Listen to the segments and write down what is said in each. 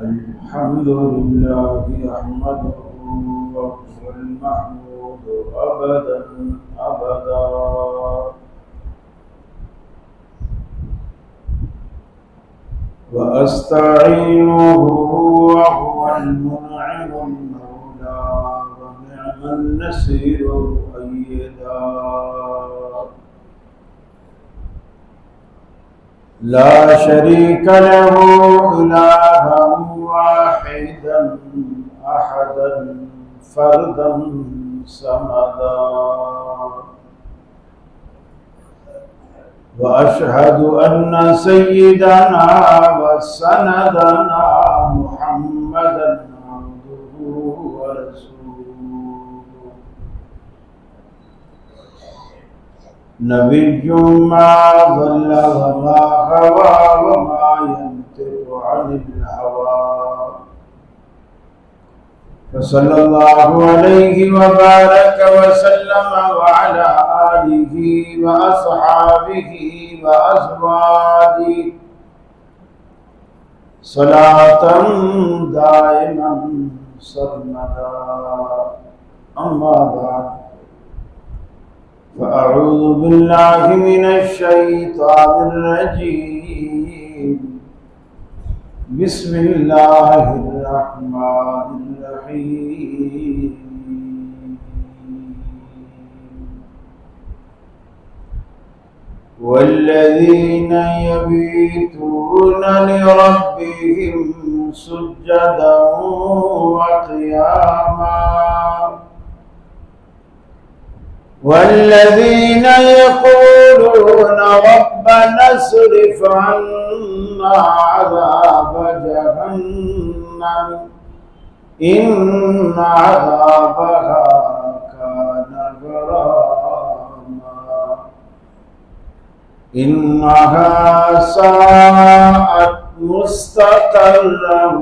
अल्हम्दुलिल्लाह अहमदुहु व हुवल महमूदु अबदन अबदा व अस्तईनुहु व हुवल मुनइमुल मौला व निअमन नसीरुल अय्यदा ला शरीक लहु इलाहन वाहिदन अहदन फर्दन समदा व अशहदु अन्न सय्यदना व सनदना मुहम्मदन अब्दुहु व रसूलुहु नबिय्युम मा ज़ल्ल व मा गवा व मा यंतिक़ु अनिल हवा सल्लल्लाहु अलैहि व बारक व सल्लम व अला आलिहि व अस्हाबिहि व अज़वाजिहि सलातन दाइमन सरमदा अम्मा बाद फ़अऊज़ु बिल्लाहि मिनश शैतानिर रजीम बिस्मिल्लाहिर रहमानिर रहीम वल्लज़ीन यबीतून लिरब्बिहिम सुज्जदन व क़ियामा वल्लज़ीन यक़ूलून रब्बना अस्रिफ़ अन्ना अज़ाब जहन्नम इन्न अज़ाबहा कान गरामा इन्नहा साअत मुस्तक़र्रन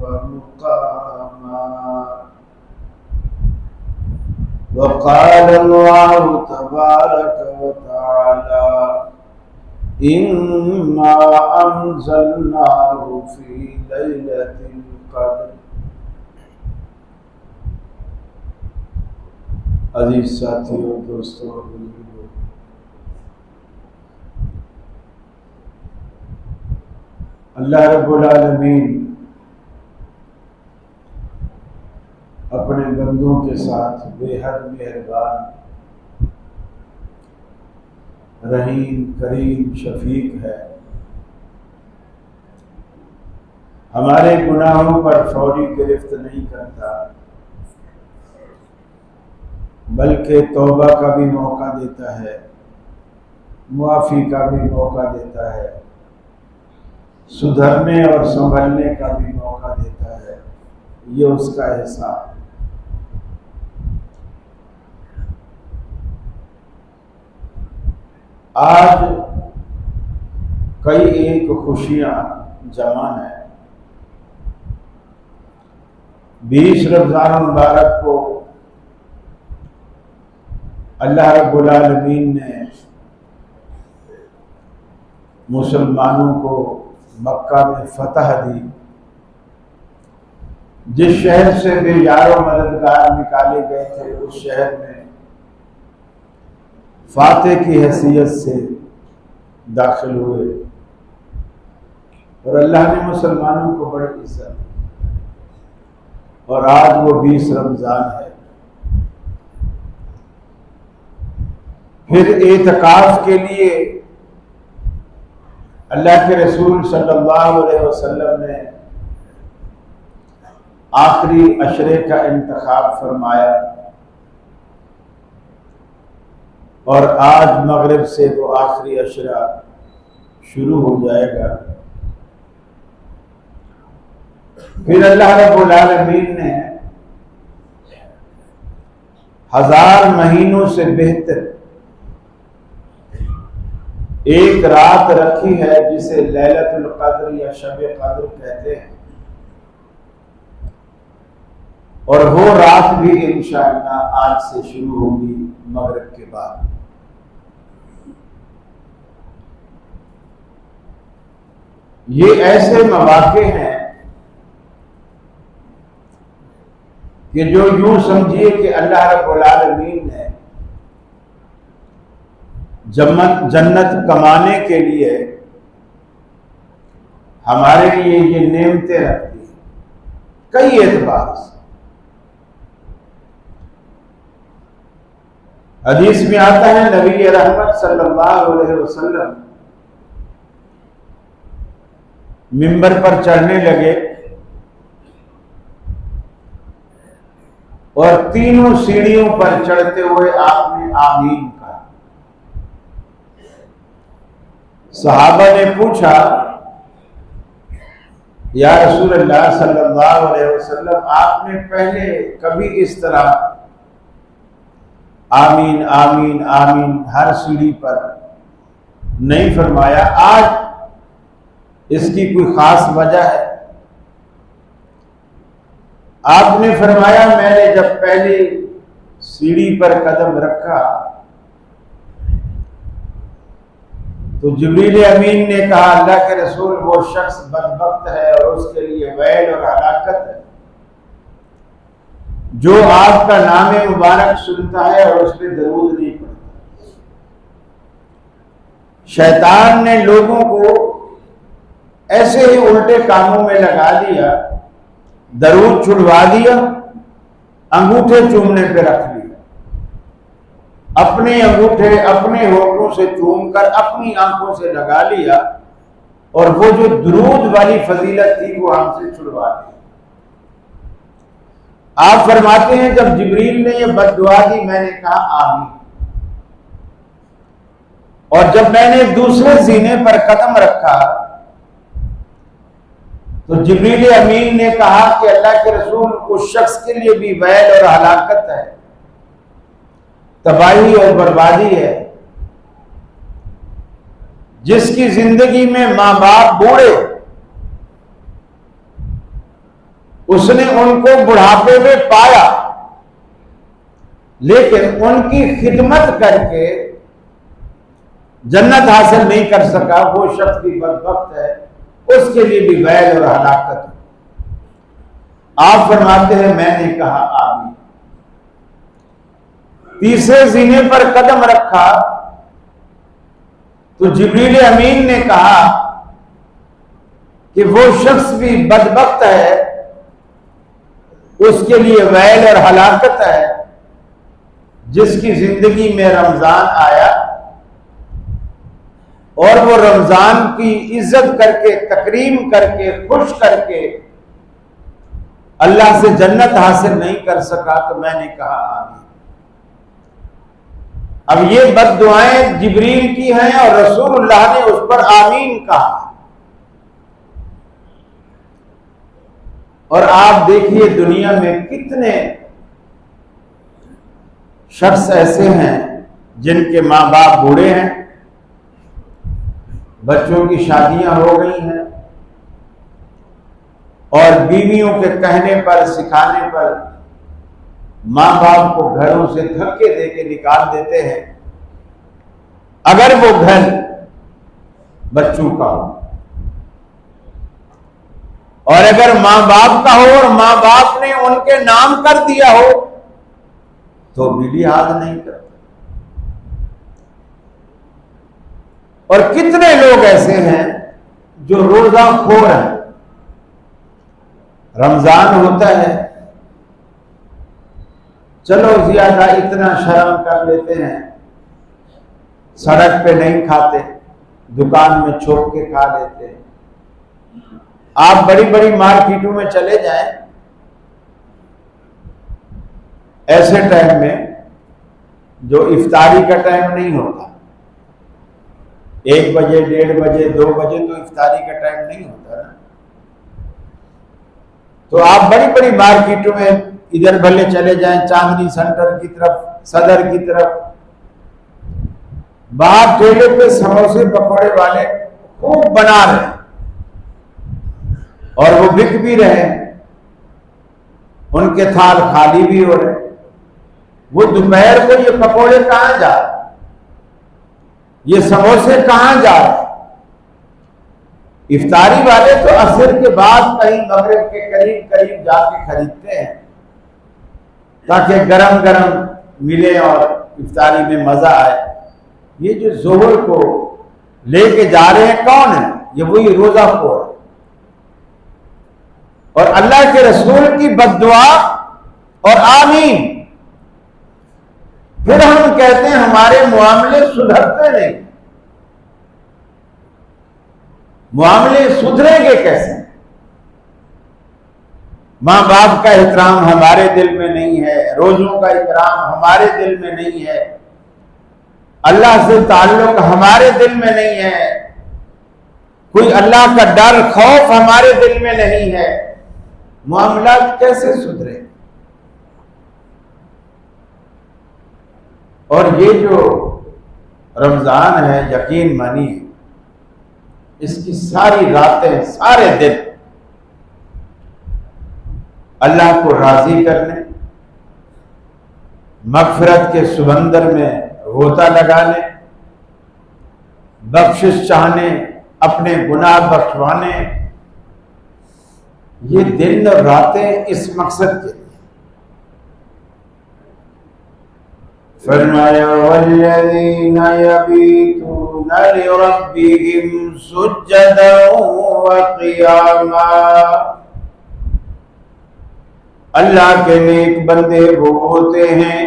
व मुक़ामा वक़ाल अल्लाहु तबारक व तआला इन्ना अंज़लनाहु फ़ी लैलतिल क़द्र। अजीज साथियों, दोस्तों, बुजुर्गों, अल्लाह रब्बुल आलमीन अपने बंदों के साथ बेहद मेहरबान, रहीम, करीम, शफीक है। हमारे गुनाहों पर फौरी गिरफ्त नहीं करता, बल्कि तौबा का भी मौका देता है, मुआफ़ी का भी मौका देता है, सुधरने और संभलने का भी मौका देता है। ये उसका एहसान है। आज कई एक खुशियां जमा है। 20 रमज़ान मुबारक को अल्लाह रब्बुल आलमीन ने मुसलमानों को मक्का में फतह दी। जिस शहर से वे यारों मददगार निकाले गए थे, उस शहर में फातेह की हैसियत से दाखिल हुए और अल्लाह ने मुसलमानों को बड़ी इज्जत दी। और आज वो 20 रमज़ान है। फिर एतकाफ के लिए अल्लाह के रसूल सल्लल्लाहु अलैहि वसल्लम ने आखिरी अशरे का इंतखाब फरमाया और आज मगरिब से वो आखिरी अशरा शुरू हो जाएगा। फिर अल्लाह रब्बुल आलमीन ने 1000 महीनों से बेहतर एक रात रखी है, जिसे लैलतुल क़द्र या शब क़द्र कहते हैं। और वो रात भी इंशाअल्लाह आज से शुरू होगी मगरिब के बाद। ये ऐसे मौके हैं कि जो यूं समझिए कि अल्लाह रब्बुल आलमीन ने जन्नत कमाने के लिए हमारे लिए ये नेमतें रखती है कई एतबार से। हदीस में आता है नबी रहमत सल्लल्लाहु अलैहि वसल्लम मिंबर पर चढ़ने लगे और तीनों सीढ़ियों पर चढ़ते हुए आपने आमीन कहा। सहाबा ने पूछा, या रसूल अल्लाह सल्लल्लाहु अलैहि वसल्लम, आपने पहले कभी इस तरह आमीन आमीन आमीन हर सीढ़ी पर नहीं फरमाया, आज इसकी कोई खास वजह है? आपने फरमाया, मैंने जब पहली सीढ़ी पर कदम रखा तो जिब्रील अमीन ने कहा, अल्लाह के रसूल, वो शख्स बदबख्त है और उसके लिए वैल और हलाकत है जो आपका नाम मुबारक सुनता है और उस पर दरूद नहीं पढ़ता। शैतान ने लोगों को ऐसे ही उल्टे कामों में लगा दिया, दरूद छुड़वा दिया, अंगूठे चूमने पे रख लिया, अपने अंगूठे अपने होठों से चूमकर अपनी आंखों से लगा लिया और वो जो दरूद वाली फजीलत थी वो हमसे छुड़वा दी। आप फरमाते हैं, जब जिब्रील ने ये बद्दुआ दी मैंने कहा आमीन, और जब मैंने दूसरे जीने पर कदम रखा तो जिब्रील अमीन ने कहा कि अल्लाह के रसूल, उस शख्स के लिए भी वैल और हलाकत है, तबाही और बर्बादी है जिसकी जिंदगी में मां बाप बूढ़े, उसने उनको बुढ़ापे में पाया लेकिन उनकी खिदमत करके जन्नत हासिल नहीं कर सका, वो शख्स भी बदबख्त है, उसके लिए भी वैल और हलाकत है। आप फरमाते हैं, मैंने कहा आमीन। तीसरे जीने पर कदम रखा तो जिब्रील अमीन ने कहा कि वो शख्स भी बदबख्त है, उसके लिए वैल और हलाकत है जिसकी जिंदगी में रमजान आया और वो रमजान की इज्जत करके, तकरीम करके, खुश करके अल्लाह से जन्नत हासिल नहीं कर सका। तो मैंने कहा आमीन। अब ये बद्दुआएं जिब्रील की हैं और रसूलुल्लाह ने उस पर आमीन कहा। और आप देखिए दुनिया में कितने शख्स ऐसे हैं जिनके मां बाप बूढ़े हैं, बच्चों की शादियां हो गई हैं और बीवियों के कहने पर, सिखाने पर मां बाप को घरों से धक्के देके निकाल देते हैं अगर वो घर बच्चों का हो, और अगर मां बाप का हो और मां बाप ने उनके नाम कर दिया हो तो भी लिहाज नहीं करते। और कितने लोग ऐसे हैं जो रोजा खोर हैं, रमजान होता है, चलो ज्यादा इतना शर्म कर लेते हैं, सड़क पे नहीं खाते, दुकान में छोड़ के खा लेते हैं। आप बड़ी बड़ी मार्केटों में चले जाएं, ऐसे टाइम में जो इफ्तारी का टाइम नहीं होता, 1 बजे, 1:30 बजे, 2 बजे तो इफ्तारी का टाइम नहीं होता ना, तो आप बड़ी बड़ी मार्केटों में इधर भले चले जाएं, चांदनी सेंटर की तरफ, सदर की तरफ, बाहर ठेले पे समोसे पकौड़े वाले खूब बना रहे और वो बिक भी रहे, उनके थाल खाली भी हो रहे। वो दोपहर को ये पकौड़े कहां जा रहे, ये समोसे कहां जा रहे? इफ्तारी वाले तो असर के बाद कहीं मगरिब के करीब करीब जाके खरीदते हैं, ताकि गरम गरम मिले और इफ्तारी में मजा आए। ये जो जोहर को लेके जा रहे हैं कौन है? ये वही रोजा खोर और अल्लाह के रसूल की बद्दुआ और आमीन। फिर हम कहते हैं हमारे मुआमले सुधरते नहीं। मुआमले सुधरेंगे कैसे? माँ बाप का एहतराम हमारे दिल में नहीं है, रोजों का एहतराम हमारे दिल में नहीं है, अल्लाह से ताल्लुक हमारे दिल में नहीं है, कोई अल्लाह का डर खौफ हमारे दिल में नहीं है। मामला कैसे सुधरे? और ये जो रमजान है, यकीन मानिए इसकी सारी रातें सारे दिन अल्लाह को राजी करने, मगफिरत के सुबंदर में गोता लगाने, बख्शिश चाहने, अपने गुनाह बख्शवाने, ये दिन और रातें इस मकसद के लिए। फरमाया वल्लज़ीना यबीतूना लिरब्बिहिम सुज्जदन व क़ियामा। अल्लाह के नेक बंदे वो होते हैं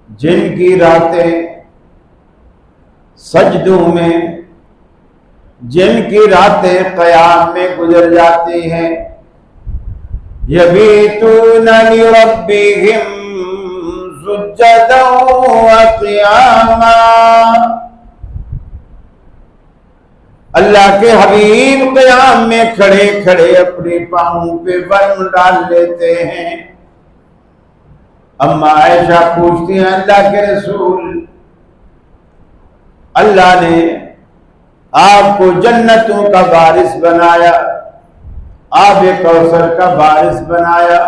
जिनकी रातें सजदों में, जिनकी रातें क़याम में गुजर जाती हैं। यबीतूना लिरब्बिहिम सुज्जदन व क़ियामा। अल्लाह के हबीब क़याम में खड़े खड़े अपने पांवों पे वर्म डाल लेते हैं। अम्मा आयशा पूछती हैं, अल्लाह के रसूल, अल्लाह ने आपको जन्नतों का वारिस बनाया, आबे कौसर का वारिस बनाया,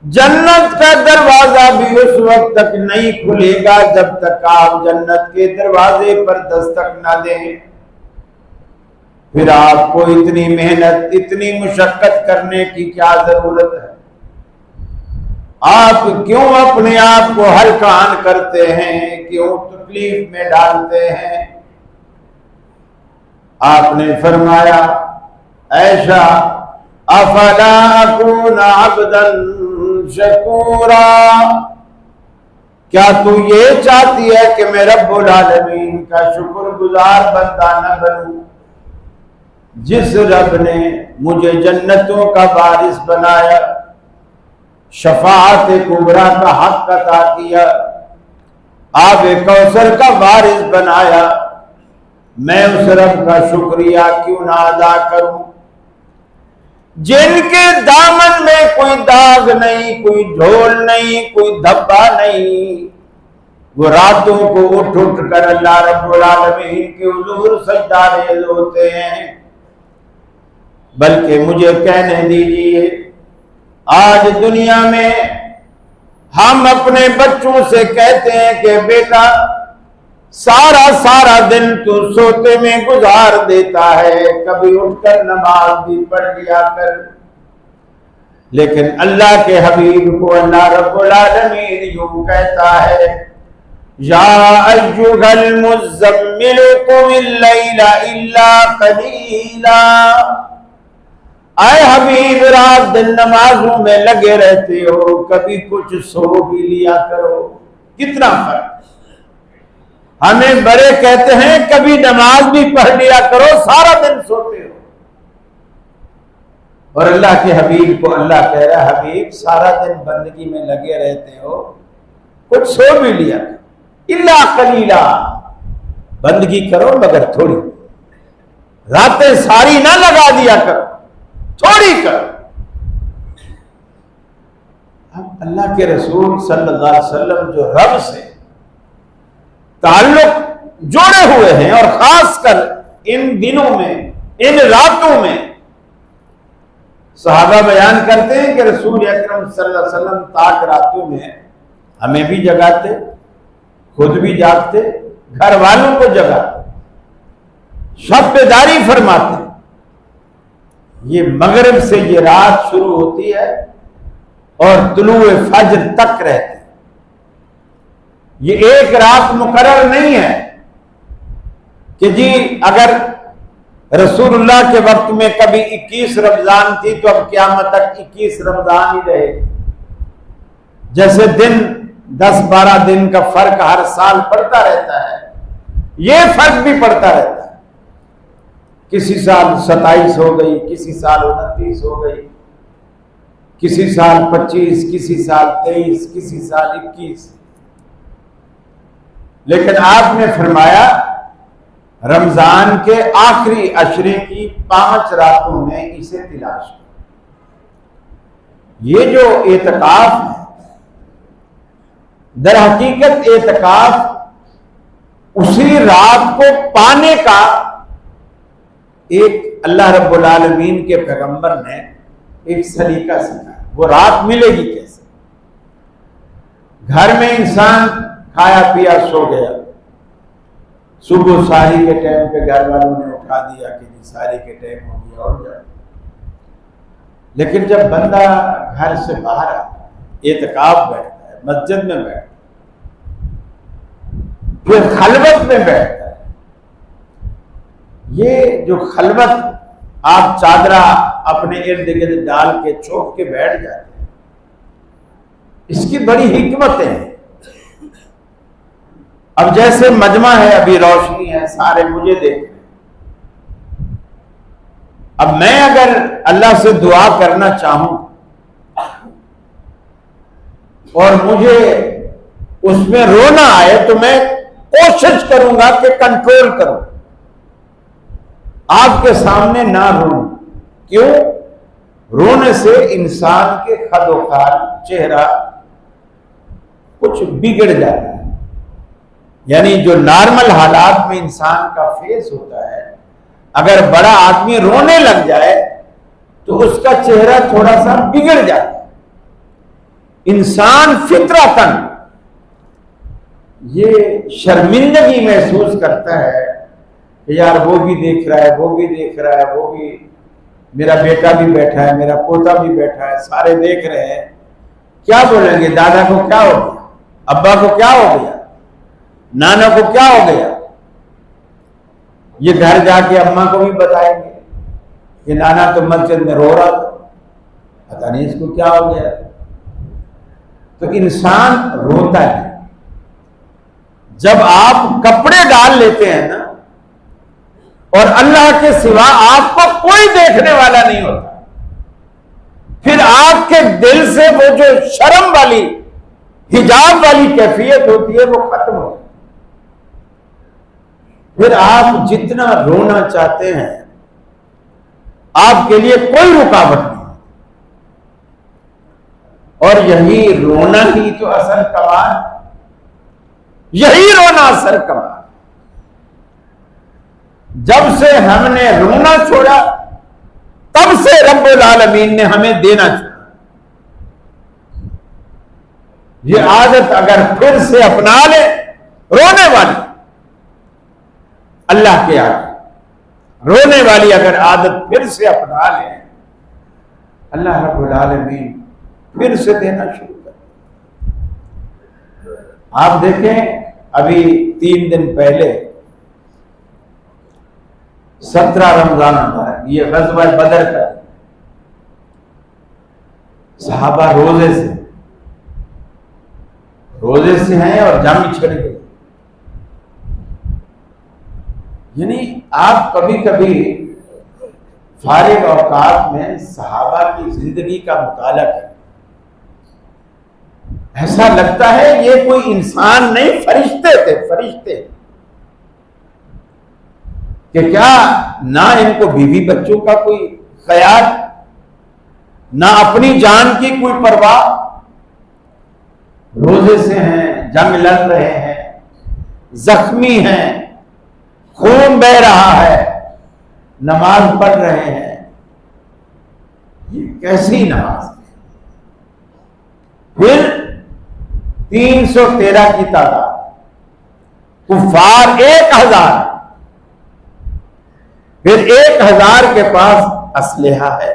जन्नत का दरवाजा भी उस वक्त तक नहीं खुलेगा जब तक आप जन्नत के दरवाजे पर दस्तक ना दें। फिर आपको इतनी मेहनत, इतनी मुशक्कत करने की क्या जरूरत है? आप क्यों अपने आप को हल्कान करते हैं, क्यों तकलीफ में डालते हैं? आपने फरमाया, ऐशा अफला अकून अब्दन शकूरा, क्या तू ये चाहती है कि मैं रब्बुल आलमीन का शुक्रगुजार बंदा न बनूं? जिस रब ने मुझे जन्नतों का वारिस बनाया, शफाअत कुबरा का हक अता किया, आबे कौसर का वारिस बनाया, मैं उस रब का शुक्रिया क्यों ना अदा करूं? जिनके दामन में कोई दाग नहीं, कोई झोल नहीं, कोई धब्बा नहीं, वो रातों को उठ उठ कर अल्लाह रब्बुल आलमीन के हुजूर सजदा रेज़ होते हैं। बल्कि मुझे कहने दीजिए, आज दुनिया में हम अपने बच्चों से कहते हैं कि बेटा सारा सारा दिन तू सोते में गुजार देता है, कभी उठकर नमाज भी पढ़ लिया कर। लेकिन अल्लाह के हबीब को अल्लाह रब्बुल आलमीन यूं कहता है, या अय्युहल मुज़्ज़म्मिल कुमिल लैला इल्ला क़लीला। आए हबीब, रात दिन नमाजों में लगे रहते हो, कभी कुछ सो भी लिया करो। कितना फर्क! हमें बड़े कहते हैं कभी नमाज भी पढ़ लिया करो, सारा दिन सोते हो। और अल्लाह के हबीब को अल्लाह कह रहा है, हबीब सारा दिन बंदगी में लगे रहते हो, कुछ सो भी लिया करो। इल्ला कलीला, बंदगी करो मगर थोड़ी, रातें सारी ना लगा दिया करो, थोड़ी करो। अब अल्लाह के रसूल सल्लल्लाहु अलैहि वसल्लम जो रब से ताल्लुक जोड़े हुए हैं, और खासकर इन दिनों में, इन रातों में, सहाबा बयान करते हैं कि रसूल अकरम सल्लल्लाहु अलैहि वसल्लम ताक रातों में हमें भी जगाते, खुद भी जागते, घर वालों को जगाते, शब बेदारी फरमाते। ये मगरिब से ये रात शुरू होती है और तुलुए फज्र तक रहती है। ये एक रात मुकर्रर नहीं है कि जी अगर रसूलुल्लाह के वक्त में कभी 21 रमजान थी तो अब क़यामत तक 21 रमजान ही रहे। जैसे दिन 10-12 दिन का फर्क हर साल पड़ता रहता है, ये फर्क भी पड़ता रहता है। किसी साल 27 हो गई, किसी साल 29 हो गई, किसी साल 25, किसी साल 23, किसी साल 21। लेकिन आपने फरमाया रमजान के आखिरी अशरे की 5 रातों में इसे तलाश करो। ये जो एतकाफ है, दर हकीकत एतकाफ उसी रात को पाने का एक अल्लाह रब्बुल आलमीन के पैगंबर ने एक सलीका सिखाया। वो रात मिलेगी कैसे? घर में इंसान खाया पिया सो गया, सुबह सारी के टाइम पे घर वालों ने उठा दिया कि जी सारी के टाइम हो गया और जाए। लेकिन जब बंदा घर से बाहर आता है, एतकाफ बैठता है, मस्जिद में बैठता है, फिर खलवत में बैठता है, ये जो खलवत आप चादरा अपने इर्द गिर्द डाल के चौक के बैठ जाते हैं, इसकी बड़ी हिकमत है। अब जैसे मजमा है, अभी रोशनी है, सारे मुझे देख रहे हैं। अब मैं अगर अल्लाह से दुआ करना चाहूं और मुझे उसमें रोना आए तो मैं कोशिश करूंगा कि कंट्रोल करूं, आपके सामने ना रो। क्यों? रोने से इंसान के खदोखाल चेहरा कुछ बिगड़ जाता है। यानी जो नॉर्मल हालात में इंसान का फेस होता है, अगर बड़ा आदमी रोने लग जाए तो उसका चेहरा थोड़ा सा बिगड़ जाता है। इंसान फितरतन ये शर्मिंदगी महसूस करता है कि यार वो भी देख रहा है, वो भी देख रहा है, वो भी, मेरा बेटा भी बैठा है, मेरा पोता भी बैठा है, सारे देख रहे हैं। क्या बोलेंगे? दादा को क्या हो गया, अब्बा को क्या हो गया, नाना को क्या हो गया? ये घर जाके अम्मा को भी बताएंगे कि नाना तो मस्जिद में रो रहा था, पता नहीं इसको क्या हो गया। तो इंसान रोता है। जब आप कपड़े डाल लेते हैं ना, और अल्लाह के सिवा आपको कोई देखने वाला नहीं होता, फिर आपके दिल से वो जो शर्म वाली, हिजाब वाली कैफियत होती है वो खत्म हो जाती। फिर आप जितना रोना चाहते हैं आपके लिए कोई रुकावट नहीं। और यही रोना ही तो असल कमाल, यही रोना असल कमाल। जब से हमने रोना छोड़ा तब से रब्बुल आलमीन ने हमें देना छोड़ा। ये आदत अगर फिर से अपना ले, रोने वाली, अल्लाह के आगे रोने वाली अगर आदत फिर से अपना ले, अल्लाह रब्बुल आलमीन फिर से देना शुरू कर। आप देखें, अभी 3 दिन पहले 17 रमजान मुबारक, ये ग़ज़वा बदर का, सहाबा रोजे से हैं और जामी छिड़ गई। यानी आप कभी कभी फारिग औकात में सहाबा की जिंदगी का मुताला करें, ऐसा लगता है ये कोई इंसान नहीं, फरिश्ते थे, फरिश्ते। कि क्या ना इनको बीवी बच्चों का कोई ख्याल, ना अपनी जान की कोई परवाह। रोजे से हैं, जंग लड़ रहे हैं, जख्मी हैं, खून बह रहा है, नमाज पढ़ रहे हैं। ये कैसी नमाज है? फिर 313 की तादाद, कुफार 1000, फिर 1000 के पास असलेहा है,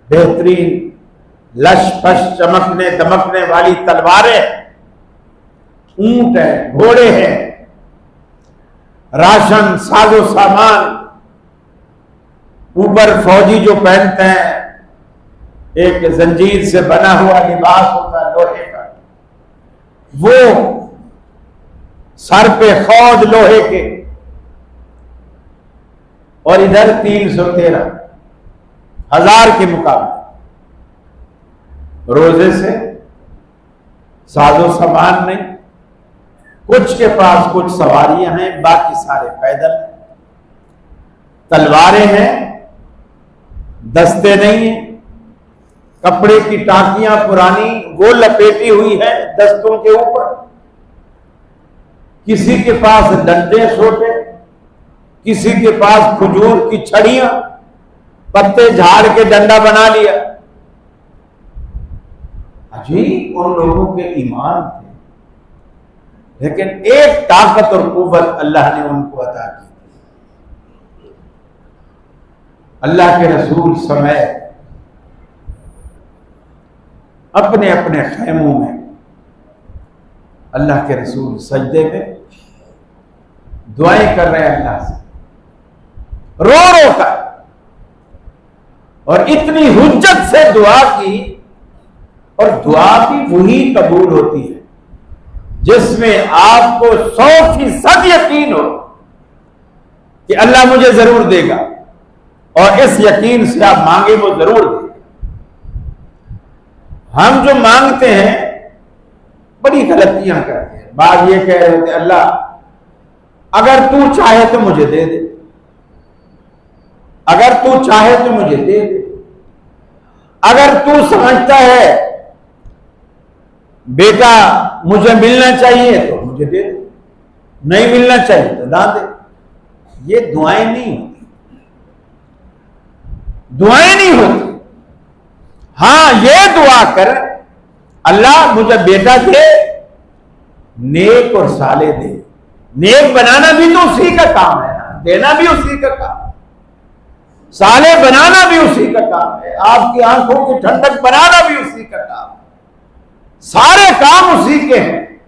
बेहतरीन लश फश चमकने दमकने वाली तलवारें, ऊंट है, घोड़े हैं, राशन साजो सामान, ऊपर फौजी जो पहनते हैं एक जंजीर से बना हुआ लिबास होता है लोहे का, वो सर पे खौद लोहे के, और इधर 313 हजार के मुकाबले रोजे से साजो सामान नहीं, कुछ के पास कुछ सवारियां हैं, बाकी सारे पैदल हैं, तलवारें हैं, दस्ते नहीं है, कपड़े की टाकियां पुरानी वो लपेटी हुई है दस्तों के ऊपर, किसी के पास डंडे छोटे, किसी के पास खजूर की छड़ियां, पत्ते झाड़ के डंडा बना लिया। अजीब उन लोगों के ईमान थे, लेकिन एक ताकत और कुव्वत अल्लाह ने उनको अता की। अल्लाह के रसूल समय अपने अपने खैमों में अल्लाह के रसूल सजदे में दुआएं कर रहे हैं अल्लाह से, रो रो कर, और इतनी हुज्जत से दुआ की, और दुआ भी वही कबूल होती है जिसमें आपको 100% यकीन हो कि अल्लाह मुझे जरूर देगा, और इस यकीन से आप मांगे वो जरूर देगा। हम जो मांगते हैं बड़ी गलतियां करते हैं। बात ये कह रहे थे अल्लाह अगर तू चाहे तो मुझे दे दे, अगर तू चाहे तो मुझे दे दे, अगर तू समझता है बेटा मुझे मिलना चाहिए तो मुझे दे दे, नहीं मिलना चाहिए तो ना दे। ये दुआएं नहीं होती, दुआएं नहीं होती। हां ये दुआ कर अल्लाह मुझे बेटा दे, नेक और साले दे। नेक बनाना भी तो उसी का काम है ना, देना भी उसी का काम है, साले बनाना भी उसी का काम है, आपकी आंखों की ठंडक बनाना भी उसी का काम है, सारे काम उसी के हैं।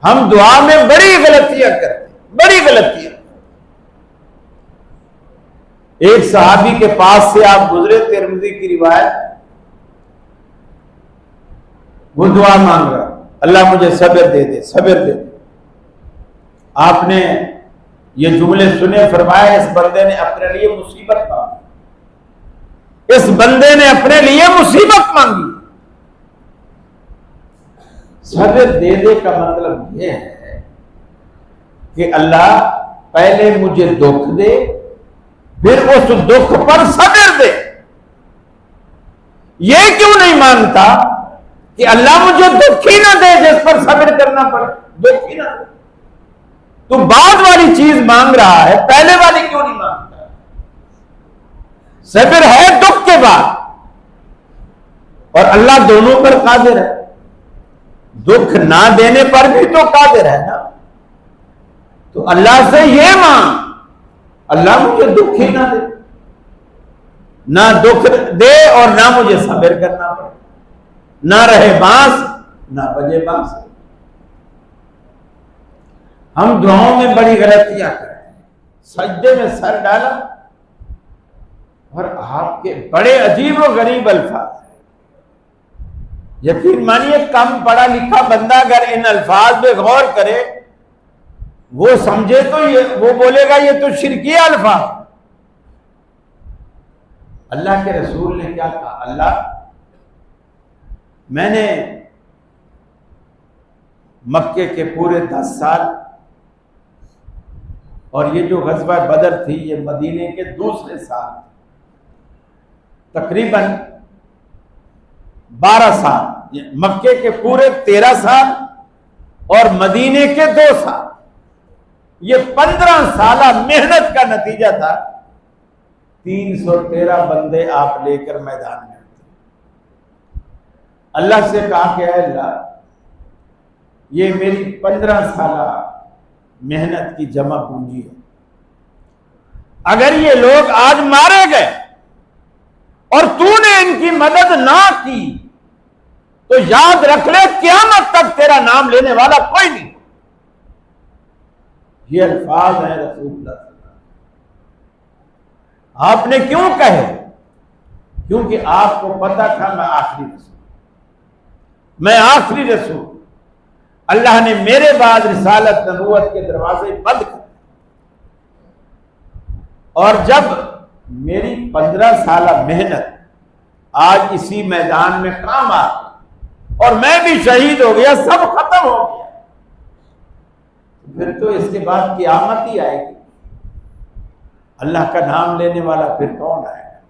हम दुआ में बड़ी गलतियां करते हैं, बड़ी गलतियां। एक सहाबी के पास से आप गुजरे, तिरमिज़ी की रिवायत, वो दुआ मांग रहा अल्लाह मुझे सब्र दे दे, सब्र दे दे। आपने ये जुमले सुने, फरमाया इस बंदे ने अपने लिए मुसीबत मांगी, इस बंदे ने अपने लिए मुसीबत मांगी। सब्र दे दे का मतलब यह है कि अल्लाह पहले मुझे दुख दे, फिर उस दुख पर सब्र दे। यह क्यों नहीं मांगता कि अल्लाह मुझे दुख ही ना दे जिस पर सब्र करना पड़े, दुख ही ना दे। तो बाद वाली चीज मांग रहा है, पहले वाली क्यों नहीं मांगता? सब्र है दुख के बाद, और अल्लाह दोनों पर कादिर है, दुख ना देने पर भी तो कादिर है ना। तो अल्लाह से ये मांग अल्लाह मुझे दुख ही ना दे, ना दुख दे और ना मुझे सब्र करना पड़े, ना रहे बांस ना बजे बांस। हम दुआओं में बड़ी गलतियां करते हैं। सजदे में सर डाला और आपके बड़े अजीब और गरीब अल्फाज, यकीन मानिए कम पढ़ा लिखा बंदा अगर इन अल्फाज पे गौर करे, वो समझे तो ये वो बोलेगा ये तो शिरकी अल्फाज। अल्लाह के रसूल ने क्या कहा? अल्लाह मैंने मक्के के पूरे 10 साल, और ये जो गज़वा बदर थी ये मदीने के दूसरे साल, तकरीबन 12 साल, मक्के के पूरे 13 साल और मदीने के 2 साल, ये 15 साल मेहनत का नतीजा था। 313 बंदे आप लेकर मैदान में अल्लाह से कहा कि अल्लाह ये मेरी 15 साल मेहनत की जमा पूंजी है, अगर ये लोग आज मारे गए और तूने इनकी मदद ना की तो याद रख ले क़यामत तक तेरा नाम लेने वाला कोई नहीं। ये अल्फाज हैं रसूलुल्लाह। आपने क्यों कहे? क्योंकि आपको पता था मैं आखिरी रसूल, अल्लाह ने मेरे बाद रिसालत नबूवत के दरवाजे बंद कर, और जब मेरी 15 साल मेहनत आज इसी मैदान में काम आ और मैं भी शहीद हो गया, सब खत्म हो गया, फिर तो इसके बाद क़यामत ही आएगी। अल्लाह का नाम लेने वाला फिर कौन आएगा?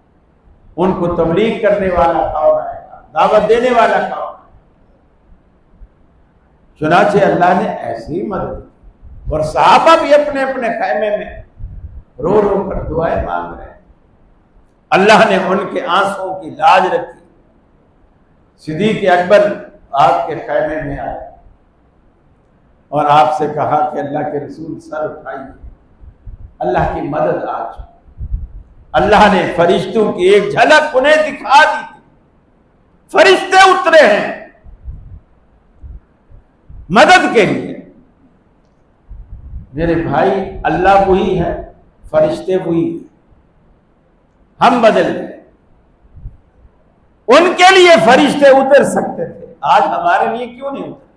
उनको तबलीग करने वाला कौन आएगा? दावत देने वाला कौन? चुनाचे अल्लाह ने ऐसी मदद, और सहाबा भी अपने अपने खैमे में रो रो कर दुआएं मांग रहे हैं। अल्लाह ने उनके आंसुओं की लाज रखी। सिद्दीक़ अकबर आपके खैमे में आए और आपसे कहा कि अल्लाह के रसूल सर उठाइए, अल्लाह की मदद आज। अल्लाह ने फरिश्तों की एक झलक उन्हें दिखा दी थी। फरिश्ते उतरे हैं मदद के लिए। मेरे भाई, अल्लाह वही है, फरिश्ते वही है, हम बदल गए। उनके लिए फरिश्ते उतर सकते थे, आज हमारे लिए क्यों नहीं उतरे?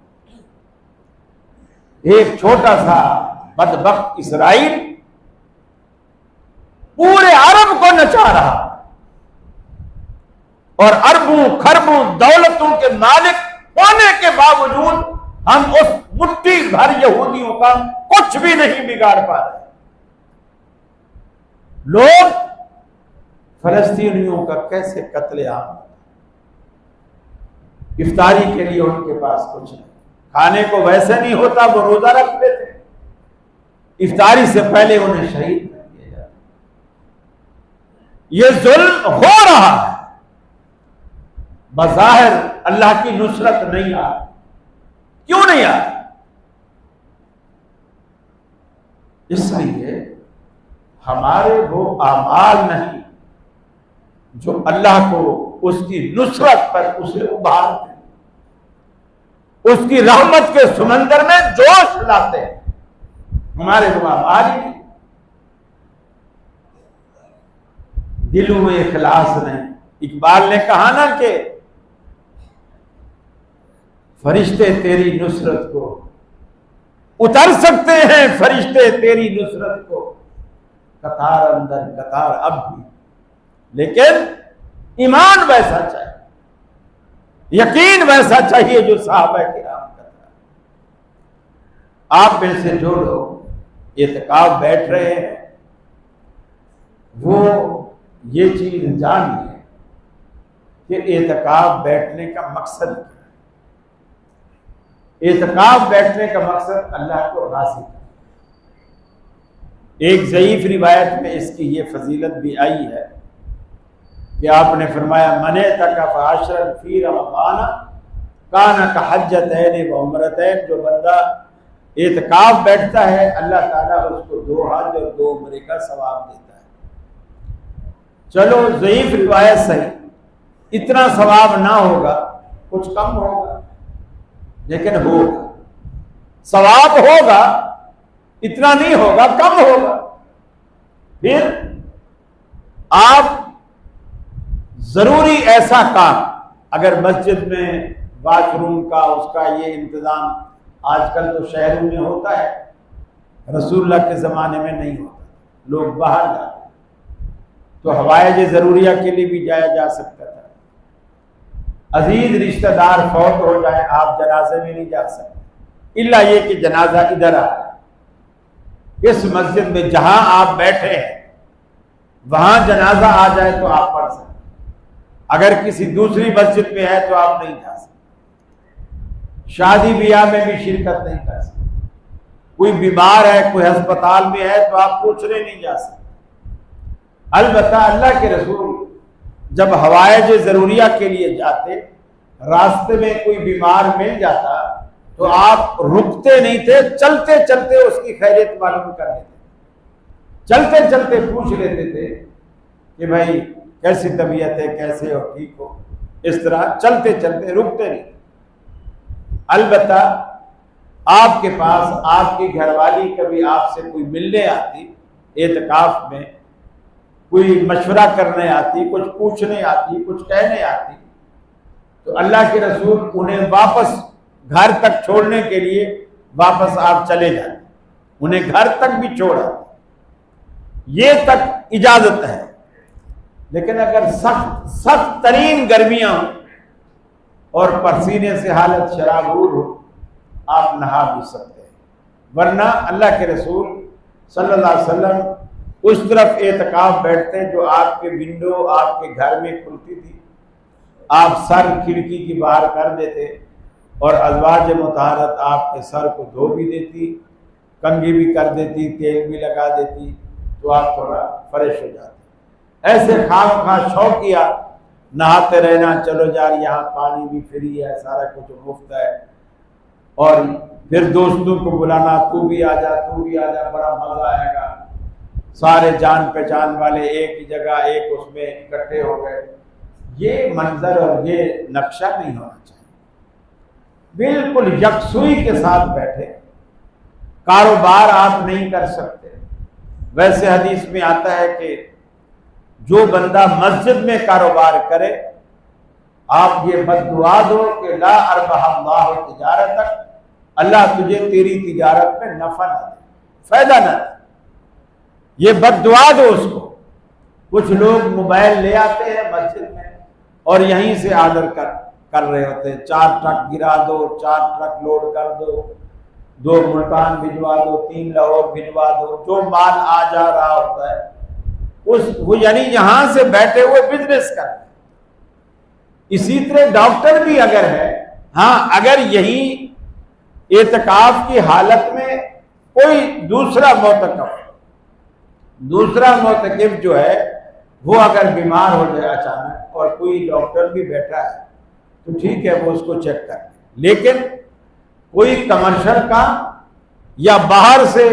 एक छोटा सा बदबख्त इसराइल पूरे अरब को नचा रहा, और अरबों खरबों दौलतों के मालिक होने के बावजूद हम उस मुट्ठी भर यहूदियों का कुछ भी नहीं बिगाड़ पा रहे। लोग फलस्तीनियों का कैसे कत्लेआम, इफ्तारी के लिए उनके पास कुछ नहीं, खाने को वैसे नहीं होता, वो रोजा रखते थे, इफ्तारी से पहले उन्हें शहीद कर दिया जाता। ये जुल्म हो रहा है, बज़ाहिर अल्लाह की नुसरत नहीं आ रही। क्यों नहीं आ रही? इसलिए हमारे वो आमाल नहीं जो अल्लाह को उसकी नुसरत पर उसे उभारते, उसकी रहमत के समंदर में जोश लाते हैं। हमारे वो आमाल ही नहीं, दिलों में इखलास नहीं। इकबाल ने कहा ना कि फरिश्ते तेरी नुसरत को उतर सकते हैं, फरिश्ते तेरी नुसरत को कतार अंदर कतार अब भी, लेकिन ईमान वैसा चाहिए, यकीन वैसा चाहिए जो साहबा किराम का था। आप में से जो लोग एतकाफ बैठ रहे हैं वो ये चीज जानिए कि एतकाफ बैठने का मकसद क्या है। एतकाफ बैठने का मकसद अल्लाह को राज़ी करना। एक ज़ईफ रिवायत में इसकी ये फजीलत भी आई है कि आपने फरमाया मने तकफ़ अशरन फी रमज़ान काना का हज्जतैन व उम्रतैन। जो बंदा एतकाफ बैठता है अल्लाह ताला उसको 2 हज और 2 उम्रे का सवाब देता है। चलो ज़ईफ रिवायत सही, इतना सवाब ना होगा, कुछ कम होगा, लेकिन होगा, सवाब होगा, इतना नहीं होगा, कम होगा। फिर आप जरूरी ऐसा काम, अगर मस्जिद में बाथरूम का उसका ये इंतजाम आजकल तो शहरों में होता है, रसूलुल्लाह के ज़माने में नहीं होता, लोग बाहर जाते, तो हवाए ज़रूरिया के लिए भी जाया जा सकता था। अजीज रिश्तेदार फौत हो जाए, आप जनाजे में नहीं जा सकते, इल्ला ये कि जनाजा इधर आ जाए। इस मस्जिद में जहां आप बैठे हैं वहां जनाजा आ जाए तो आप पढ़ सकते, अगर किसी दूसरी मस्जिद में है तो आप नहीं जा सकते। शादी ब्याह में भी शिरकत नहीं कर सकते। कोई बीमार है, कोई अस्पताल में है तो आप पूछने नहीं जा सकते। अलबत्ता अल्लाह के रसूल जब हवाएज जरूरिया के लिए जाते, रास्ते में कोई बीमार मिल जाता तो आप रुकते नहीं थे, चलते चलते उसकी खैरियत मालूम कर लेते। चलते चलते पूछ लेते थे कि भाई कैसी तबीयत है, कैसे हो, ठीक हो। इस तरह चलते चलते रुकते नहीं। अलबत्ता आपके पास आपकी घरवाली कभी आपसे कोई मिलने आती, एतकाफ में कोई मशवरा करने आती, कुछ पूछने आती, कुछ कहने आती, तो अल्लाह के रसूल उन्हें वापस घर तक छोड़ने के लिए वापस आप चले जाते, उन्हें घर तक भी छोड़ा, ये तक इजाजत है। लेकिन अगर सख्त सख्त तरीन गर्मियां और पसीने से हालत शराबूर हो, आप नहा भी सकते हैं। वरना अल्लाह के रसूल सल्लल्लाहु अलैहि वसल्लम उस तरफ एतकाफ बैठते जो आपके विंडो आपके घर में खुलती थी, आप सर खिड़की की बाहर कर देते और अज़वाज मुताहरत आपके सर को धो भी देती, कंघी भी कर देती, तेल भी लगा देती, तो आप थोड़ा फ्रेश हो जाते। ऐसे खामखा शौकिया नहाते रहना, चलो यार यहाँ पानी भी फ्री है, सारा कुछ मुफ्त है, और फिर दोस्तों को बुलाना, तू भी आ जा, तू भी आ जा, बड़ा मजा आएगा, सारे जान पहचान वाले एक ही जगह एक उसमें इकट्ठे हो गए। ये मंजर और ये नक्शा नहीं होना चाहिए। बिल्कुल यकसुई के साथ बैठे, कारोबार आप नहीं कर सकते। वैसे हदीस में आता है कि जो बंदा मस्जिद में कारोबार करे, आप ये बद्दुआ दो कि ला अरबहल्लाहु तिजारतक, अल्लाह तुझे तेरी तिजारत में नफा न दे, फायदा न दे, ये बद्दुआ दो उसको। कुछ लोग मोबाइल ले आते हैं मस्जिद में और यहीं से ऑर्डर कर रहे होते हैं, 4 ट्रक गिरा दो, 4 ट्रक लोड कर दो, 2 मुल्तान भिजवा दो, 3 लाहौर भिजवा दो, जो माल आ जा रहा होता है वो यानी यहां से बैठे हुए बिजनेस करते हैं। इसी तरह डॉक्टर भी अगर है, हाँ, अगर यही एतकाफ की हालत में कोई दूसरा मोतकफ जो है वो अगर बीमार हो जाए अचानक और कोई डॉक्टर भी बैठा है तो ठीक है, वो उसको चेक कर। लेकिन कोई कमर्शियल काम या बाहर से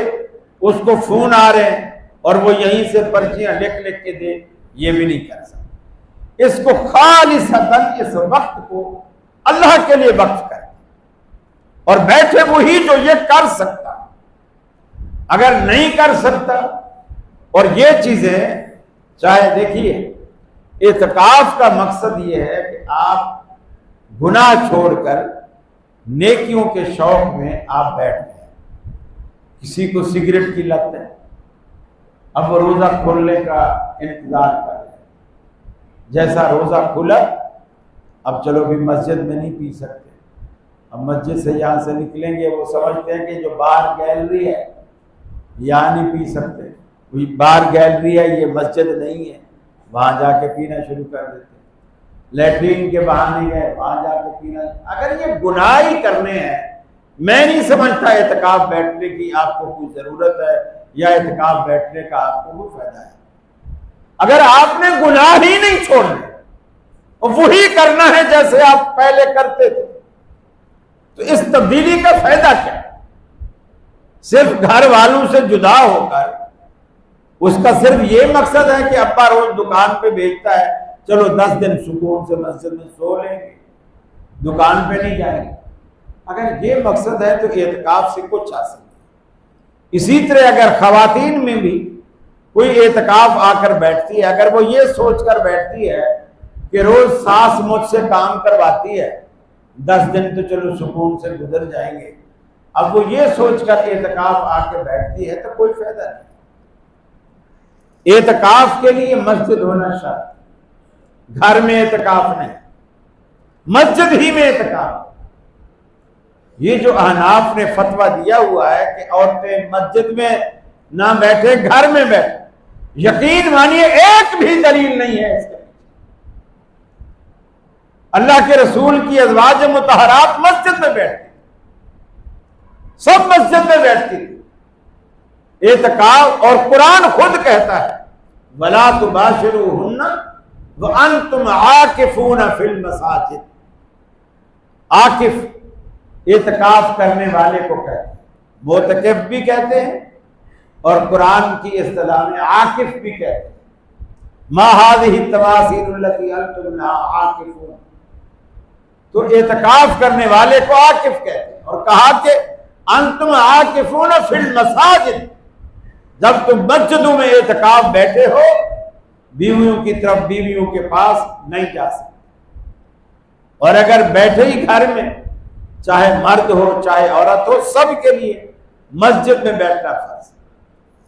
उसको फोन आ रहे हैं और वो यहीं से पर्चियां लिख लिख के दे, ये भी नहीं कर सकते। इसको खालिसतन इस वक्त को अल्लाह के लिए वक्फ कर और बैठे वही जो ये कर सकता। अगर नहीं कर सकता, और ये चीजें चाहे देखिए, इत्काफ का मकसद ये है कि आप गुनाह छोड़कर नेकियों के शौक में आप बैठ गए। किसी को सिगरेट की लत है, अब वो रोजा खोलने का इंतजार कर रहे हैं, जैसा रोजा खुला अब चलो भी मस्जिद में नहीं पी सकते, अब मस्जिद से यहाँ से निकलेंगे, वो समझते हैं कि जो बाहर गैलरी है यहाँ नहीं पी सकते, कोई बाहर गैलरी है, ये मस्जिद नहीं है, वहां जाके पीना शुरू कर देते। लैट्रीन के बहाने गए, वहां जाके पीना। अगर ये गुनाह ही करने हैं, मैं नहीं समझता एतकाफ बैठने की आपको कोई जरूरत है या एतकाफ बैठने का आपको कोई फायदा है। अगर आपने गुनाह ही नहीं छोड़ने और वही करना है जैसे आप पहले करते थे, तो इस तब्दीली का फायदा क्या? सिर्फ घर वालों से जुदा होकर उसका सिर्फ ये मकसद है कि अब्बा रोज दुकान पे बेचता है, चलो 10 दिन सुकून से मस्जिद में सो लेंगे, दुकान पे नहीं जाएंगे। अगर ये मकसद है तो एतकाफ से कुछ हासिल नहीं। इसी तरह अगर खवातीन में भी कोई एतकाफ आकर बैठती है, अगर वो ये सोचकर बैठती है कि रोज सास मुझसे काम करवाती है, 10 दिन तो चलो सुकून से गुजर जाएंगे, अब वो ये सोचकर एतकाफ आके बैठती है तो कोई फायदा नहीं। एतकाफ के लिए मस्जिद होना शर्त, घर में एतकाफ नहीं, मस्जिद ही में एतकाफ। ये जो अहनाफ ने फतवा दिया हुआ है कि औरतें मस्जिद में ना बैठे, घर में बैठे, यकीन मानिए एक भी दलील नहीं है इसके। अल्लाह के रसूल की अज़वाज मुतहरात मस्जिद में बैठती, सब मस्जिद में बैठती थी। एतकाफ, और कुरान खुद कहता है वला तुबाशिरूहुन्ना व अंतुम आकिफून फिल मसाजिद। आकिफ एतकाफ करने वाले को कहते हैं, मोतकिफ भी कहते हैं और कुरान की इस्तिलाह में आकिफ भी कहते हैं। मा हाज़िही तमासीलुल्लती अंतुम लहा आकिफून, तो एतकाफ करने वाले को आकिफ कहते हैं। और कहा कि अंतुम आकिफून फिल मसाजिद, जब तुम मस्जिदों में एतकाफ बैठे हो, बीवियों की तरफ, बीवियों के पास नहीं जा सकते। और अगर बैठे ही घर में, चाहे मर्द हो चाहे औरत हो, सबके लिए मस्जिद में बैठना फर्ज।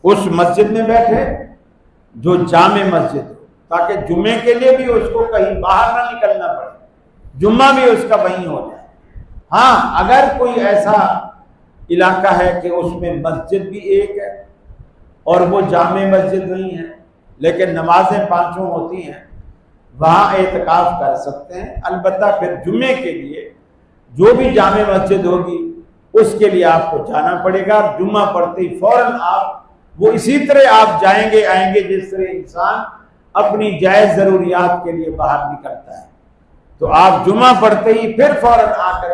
उस मस्जिद में बैठे जो जामे मस्जिद हो, ताकि जुम्मे के लिए भी उसको कहीं बाहर ना निकलना पड़े, जुम्मा भी उसका वहीं हो जाए। हाँ, अगर कोई ऐसा इलाका है कि उसमें मस्जिद भी एक है और वो जामे मस्जिद नहीं है, लेकिन नमाजें पांचों होती हैं, वहां एतकाफ कर सकते हैं। अलबत्ता फिर जुम्मे के लिए जो भी जामे मस्जिद होगी उसके लिए आपको जाना पड़ेगा। जुम्मा पढ़ते ही फौरन आप, वो इसी तरह आप जाएंगे आएंगे जिस तरह इंसान अपनी जायज जरूरियात के लिए बाहर निकलता है। तो आप जुम्मा पढ़ते ही फिर फौरन आकर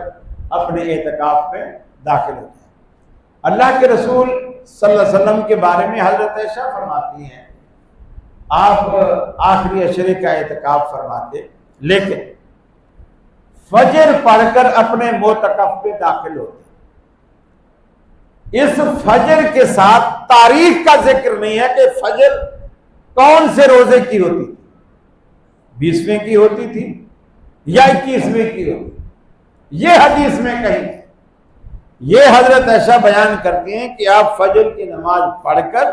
अपने एतकाफ में दाखिल हो जाए। अल्लाह के रसूल सल्लल्लाहु अलैहि वसल्लम के बारे में हजरत आयशा फरमाती हैं, आप आखिरी अशरे का एतकाफ फरमाते, लेकिन फजर पढ़कर अपने मोतकफ में दाखिल होते। इस फजर के साथ तारीख का जिक्र नहीं है कि फजर कौन से रोजे की होती थी, 20वें की होती थी या 21वें की होती, ये हदीस में कहीं। ये हजरत ऐसा बयान करते हैं कि आप फजर की नमाज पढ़कर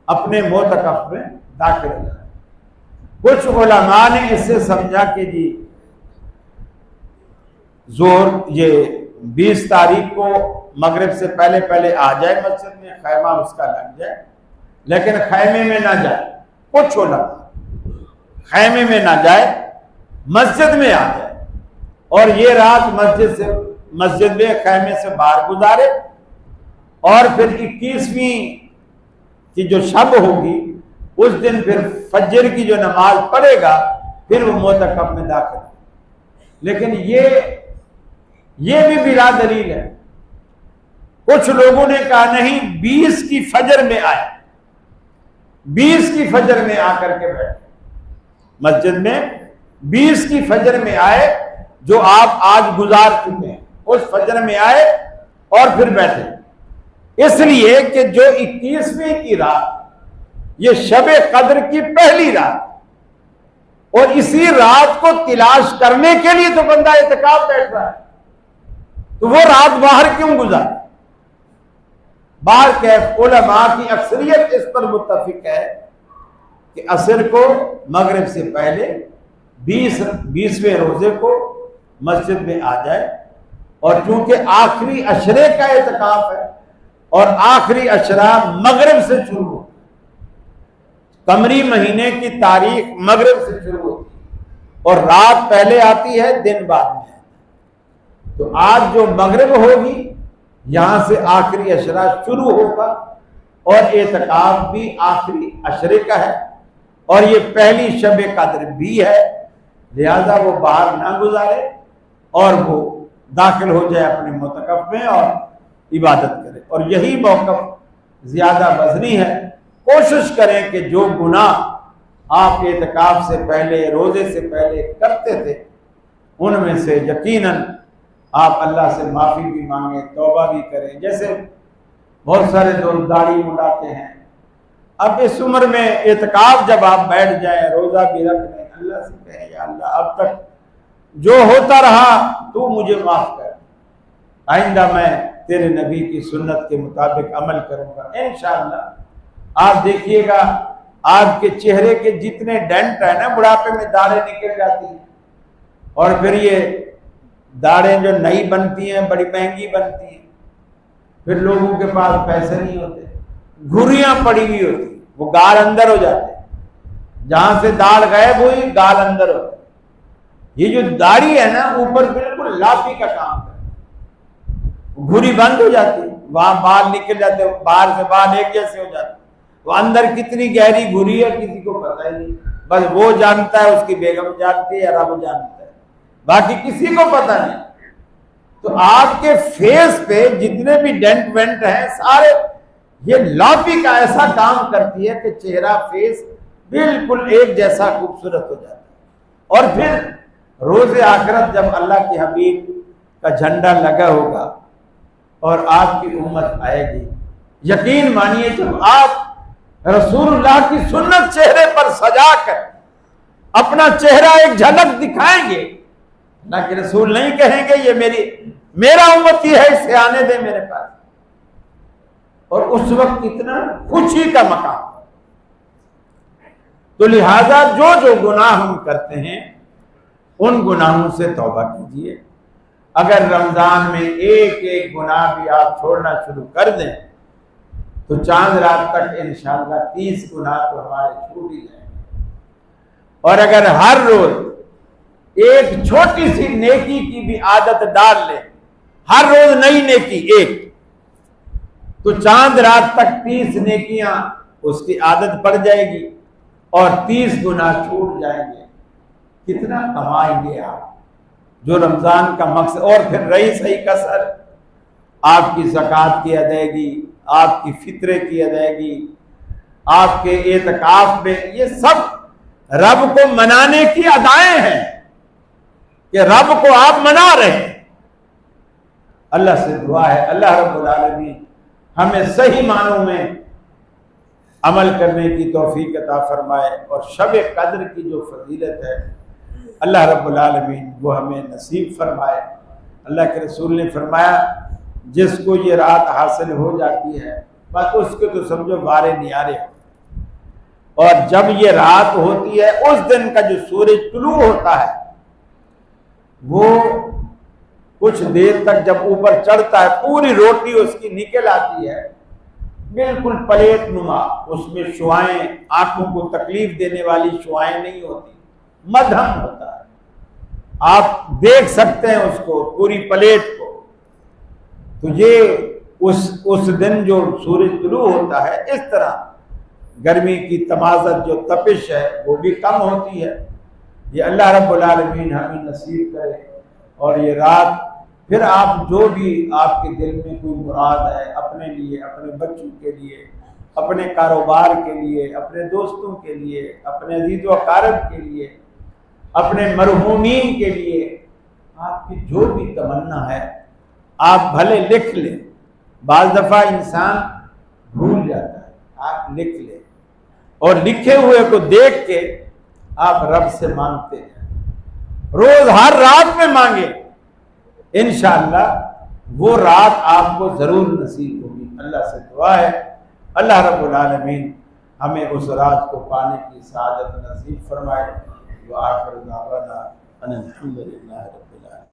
अपने मोतकफ में दाखिल हो जाए। कुछ उलमा ने इससे समझा कि जी जोर ये 20 तारीख को मगरिब से पहले पहले आ जाए मस्जिद में, खैमा उसका लग जाए, लेकिन खैमे में ना जाए। कुछ उलमा खैमे में ना जाए, मस्जिद में आ जाए और ये रात मस्जिद में खैमे से बाहर गुजारे, और फिर 21वीं की जो शब होगी उस दिन फिर फजर की जो नमाज पढ़ेगा, फिर वो मोतकफ में दाखिल। लेकिन ये भी बिला दलील है। कुछ लोगों ने कहा नहीं, 20 की फजर में आए, 20 की फजर में आकर के बैठे मस्जिद में, 20 की फजर में आए जो आप आज गुजार चुके हैं, उस फजर में आए और फिर बैठे। इसलिए कि जो 21वीं की रात, ये शबे कद्र की पहली रात, और इसी रात को तलाश करने के लिए तो बंदा इत्काफ बैठ रहा है, तो वो रात बाहर क्यों गुजारे? बाहर कैफ उलमा की अक्सरियत इस पर मुत्तफिक है कि असर को मगरिब से पहले 20वें रोजे को मस्जिद में आ जाए, और चूंकि आखिरी अशरे का इत्काफ है और आखिरी अशरा मगरिब से शुरू हो, कमरी महीने की तारीख मगरिब से शुरू होती और रात पहले आती है, दिन बाद में। तो आज जो मगरिब होगी, यहां से आखिरी अशरा शुरू होगा और एतकाफ भी आखिरी अशरे का है, और ये पहली शब कद्र भी है। लिहाजा वो बाहर ना गुजारे और वो दाखिल हो जाए अपने मोतकफ में और इबादत करे। और यही मौक़िफ़ ज्यादा वज़नी है। कोशिश करें कि जो गुनाह आप एतकाफ से पहले, रोजे से पहले करते थे, उनमें से यकीनन आप अल्लाह से माफी भी मांगे, तौबा भी करें। जैसे बहुत सारे लोग दाढ़ी मुड़ाते हैं, अब इस उम्र में एतकाफ जब आप बैठ जाए, रोजा भी रख लें, अल्लाह से कहें, या अल्लाह अब तक जो होता रहा तू मुझे माफ कर, आइंदा मैं तेरे नबी की सुन्नत के मुताबिक अमल करूंगा। इंशाअल्लाह आप देखिएगा आपके चेहरे के जितने डेंट है ना, बुढ़ापे में दाढ़ें निकल जाती हैं, और फिर ये दाढ़ें जो नई बनती हैं बड़ी महंगी बनती हैं, फिर लोगों के पास पैसे नहीं होते, घुरियां पड़ी हुई होती, वो गाल अंदर हो जाते, जहां से दाढ़ गायब हुई गाल अंदर हो। ये जो दाढ़ी है ना, ऊपर बिल्कुल लाफी का काम है, घुरी बंद हो जाती, वहां बाल निकल जाते, बाहर से बाल एक जैसे हो जाते, वो अंदर कितनी गहरी घुरी है किसी को पता ही नहीं, बस वो जानता है, उसकी बेगम जानती है या रब जानता है, बाकी किसी को पता नहीं। तो आपके फेस पे जितने भी डेंट वेंट हैं सारे ये लौकी का ऐसा काम करती है कि चेहरा फेस बिल्कुल एक जैसा खूबसूरत हो जाता है। और फिर रोज़े आखिरत जब अल्लाह के हबीब का झंडा लगा होगा और आपकी उम्मत आएगी, यकीन मानिए जब आप रसूलुल्लाह की सुन्नत चेहरे पर सजा कर अपना चेहरा एक झलक दिखाएंगे, ना कि रसूल नहीं कहेंगे ये मेरा उम्मती है, इसे आने दे मेरे पास। और उस वक्त कितना खुशी का मकाम। तो लिहाजा जो जो गुनाह हम करते हैं उन गुनाहों से तौबा कीजिए। अगर रमजान में एक एक गुनाह भी आप छोड़ना शुरू कर दें तो चांद रात तक इंशाअल्लाह 30 गुनाह तो हमारे छूट ही जाएंगे। और अगर हर रोज एक छोटी सी नेकी की भी आदत डाल ले, हर रोज नई नेकी एक, तो चांद रात तक 30 नेकियां उसकी आदत पड़ जाएगी और 30 गुनाह छूट जाएंगे। कितना कमाएंगे आप, जो रमजान का मकसद। और फिर रही सही कसर, आपकी ज़कात की अदायगी, आपकी फित्रे की अदायगी, आपके एतकाफ में, ये सब रब को मनाने की अदाएं हैं कि रब को आप मना रहे हैं। अल्लाह से दुआ है अल्लाह रब्बुल आलमीन हमें सही मानों में अमल करने की तौफीक अता फरमाए। और शब कद्र की जो फजीलत है अल्लाह रब्बुल आलमीन वो हमें नसीब फरमाए। अल्लाह के रसूल ने फरमाया जिसको ये रात हासिल हो जाती है बस उसको तो समझो बारे नियारे हो। और जब ये रात होती है उस दिन का जो सूरज तुलू होता है वो कुछ देर तक जब ऊपर चढ़ता है पूरी रोटी उसकी निकल आती है, बिल्कुल प्लेट नुमा, उसमें शुआएं, आंखों को तकलीफ देने वाली शुआएं नहीं होती, मध्यम होता है, आप देख सकते हैं उसको पूरी प्लेट को। तो ये उस दिन जो सूरज तुलू होता है, इस तरह गर्मी की तमाज़त जो तपिश है वो भी कम होती है। ये अल्लाह रब्बुल आलमीन हमें नसीब करे। और ये रात फिर आप जो भी आपके दिल में कोई मुराद है अपने लिए, अपने बच्चों के लिए, अपने कारोबार के लिए, अपने दोस्तों के लिए, अपने अजीज़ व अक़ारिब के लिए, अपने मरहूमीन के लिए, आपकी जो भी तमन्ना है आप भले लिख लें। बाज़ दफ़ा इंसान भूल जाता है, आप लिख लें और लिखे हुए को देख के आप रब से मांगते हैं। रोज हर रात में मांगे, इंशाअल्लाह वो रात आपको जरूर नसीब होगी। अल्लाह से दुआ है अल्लाह रब्बुल आलमीन हमें उस रात को पाने की सआदत नसीब फरमाए। व आखिर दावाना अनिल हम्दुलिल्लाह।